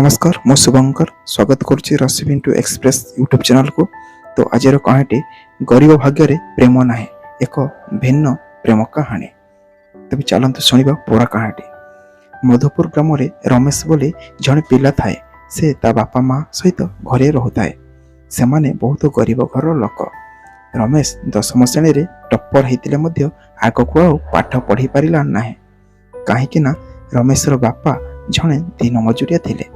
नमस्कार मो शुभंकर स्वागत करुच्ची रसी इंटू एक्सप्रेस यूट्यूब चैनल को। तो आज कहानी गरीब भाग्य प्रेम ना एक भिन्न प्रेम कहानी। तब चलते शुणा पूरा कहानी। मधुपुर ग्राम रमेश बोली जड़े पिला थाए। से ता बापा माँ सहित घरे रोताए। से माने बहुत गरीब घर लोक। रमेश 10वीं श्रेणी रे टप्पर होते आग को आ पाठ पढ़ी पारा ना कहीं रमेशर बापा जड़े दिन मजुरिया थिले।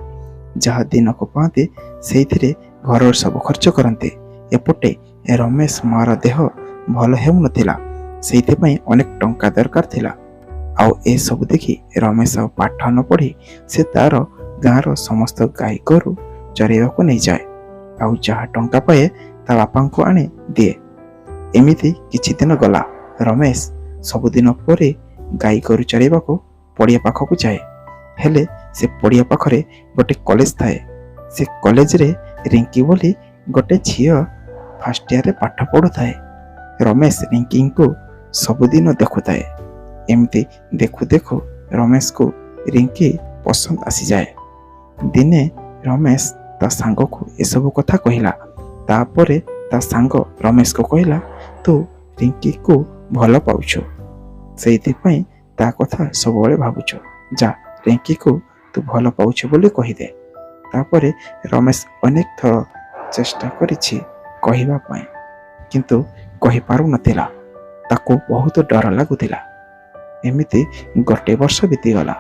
जहाँ दिन को पाते से घर सब खर्च करते। एपटे रमेश मार देह भल हेउनथिला से अनेक टंका दरकार थिला। आउ ए सब देखी रमेश आ पाठ न पढ़ी से तार गाँव समस्त गाई गोरु चरेवा को नहीं जाए। आउ जहाँ टंका पाए ता बापा को आने दिए। एमिति किछि दिन गला। रमेश सबुदिन पर गाई गोरु चरेवा को पड़िया पाखक जाए। हेले से पड़िया पाखरे गोटे कॉलेज थाए। से कॉलेज रे रिंकी बोली गोटे झील फास्ट ईयर पाठ पढ़ु थाए। रमेश रिंकी को सबुदिन देखुए। एमती देखु देखु रमेश को रिंकी पसंद आसी जाए। दिने रमेश ता सांग को एसबू कथा कहला। तापरे ता सांग रमेश को कहला तू रिंकी को भल पाउछु से ता कथा सब भावुछ। जा रिंकी को तू भल पाउछु बोली कहीदे। तापरे रमेश अनेक थर चेष्टा करिछि कहिबा पई किंतु कहि पारु नथिला। ताको बहुत डर लागुथिला। एमिति गोटे वर्ष बीती गला।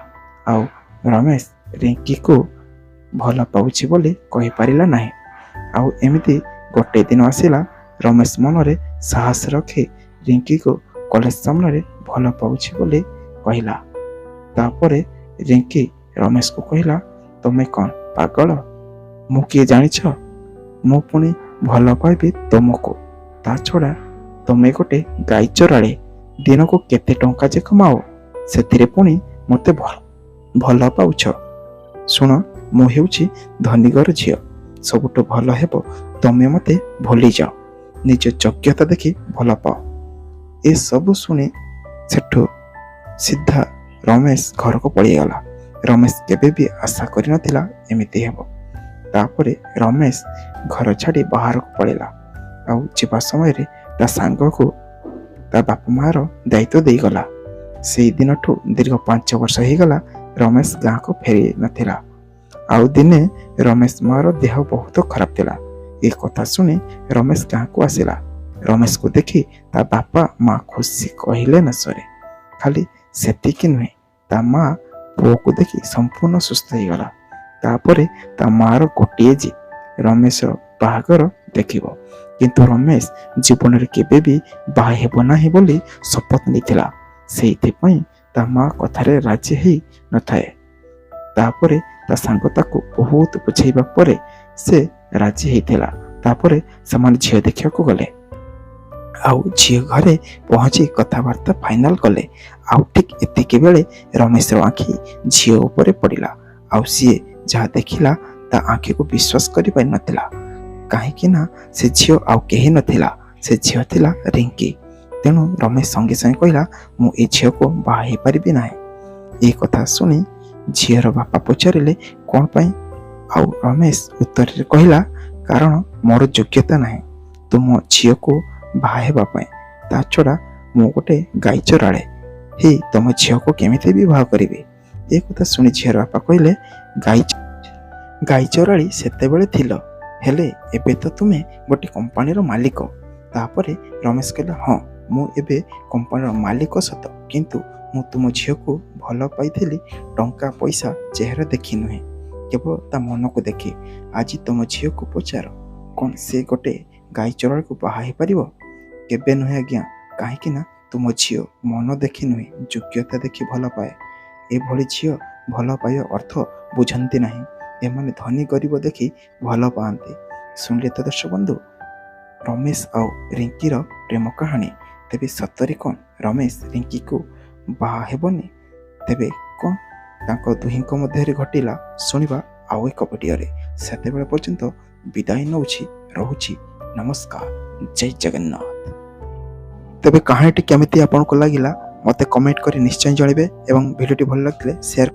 आउ रमेश रिंकी को भल पाउछि बोली कहि पारिला नाही। आउ एमिति गोटे दिन आसिला। रमेश मन रे साहस रखी रिंकी को कॉलेज सामने भल पाउछि बोली कहिला। तापरे रिंकी रमेश को कहला तमे कौन पागल? मु किए जानिछ? मु पुणी भल पाइबी तुमको। ता छड़ा तमे गोटे गाई चराड़े दिन को केते टंका जे कमाओ सेतिरे पुणी मते भल पाउछ। सुन मु हेउछि धनीगर झियो। सबुठ भल हेबो तमे मते भूली जाओ। निज योग्यता देखि भल पाओ। ए सब सुनी सेठू सीधा रमेश घर को पड़गला। रमेश केबे भी आशा करि नथिला एमिति हेबो। तापरे रमेश घर छाड़ी बाहर को पड़ेला। आउ जीवा समय रे ता सांग को ता बापा मार दायित्व दे गला। से दिन ठू दीर्घ 5 वर्ष हो गला रमेश गाँ को फेरी नथिला। आउ दिने रमेश मार देह बहुत खराब थिला। ए कथा सुनी रमेश गाँ को आसिला। रमेश को देखी ता बापा माँ खुशी कहले न सरे। खाली सेतिकी नुहे ता माँ पुओ को देखी संपूर्ण सुस्थ हो गला। तापरे ता मार गोटे जी रमेश बाहागर देखिबो किंतु रमेश जीवन रे केबे भी बाहा हेबो नाही बोली शपथ नैथिला। सेइथि पई ता माँ कथारे राजी हेई नथाए। तापरे ता सांग ताको बहुत बुझाइबा परे से राजी हेइथिला। तापरे समान झियो देखिया को गले। आउ झियो घरे पहुंची कथबार्ता फाइनाल कले। आउ ठीक एतिके बेले रमेश आँखि झियो ऊपर पड़िला। आउ सीए जहाँ देखिला ता आँखि को विश्वास करि पाइ नथिला। काहेकि ना से झियो आउ केही नथिला। से झियो थिला रिंकी। तेणु रमेश संगे संगे कहला मु ए झियो को बाहा हे परिबि नाही। ए कथा सुनी झियोर बापा पचारिले कोन पई। आउ रमेश उत्तर रे कहला कारण मोर योग्यता नाही तुम झियो को बाहा हेबा पई। ता छड़ा मु गोटे गाई चराड़े हे तुम झियो को केमिति विवाह करिवे। ए कथा सुनी झियोर बापा कहले गाई चराड़ी सेते बेले थिलो हेले एबे तो तुमे गोटे कंपनीर मालिक। तापरे रमेश कहला हाँ मु एबे कंपनीर मालिक सत किंतु मु तुम झियो को भल पाइथिली टंका पैसा चेहरा देखि नुहे केवल ता मन को देखी। आज तुम झियो को पचार कौन से गोटे गाई चराड़ को बाहा हे परिबो? केबे नुहे आज्ञा। काहेकि ना तुम झियो मन देखि नुहे योग्यता देखि भल पाए। ए भली झियो भल पाइबा अर्थ बुझंती नाही। एमाने धनी गरीब देखि भल पाआंती। सुनले तो दर्शक बंधु रमेश आउ रिंकीर प्रेम कहानी। तेबे सतरी कौन रमेश रिंकी को बाहा हेबनी? तेबे कौन तांको दुहिंको मध्य घटिला शुणिबा आउ एक वीडियो रे। सेतेबेले पर्यंत विदाय नउछि रहुछि। नमस्कार जय जगन्नाथ। तेबे कहानीटी केमिति आपनको लागिला मते कमेंट करी निश्चय जणाइबे एवं वीडियोटी भल लागले शेयर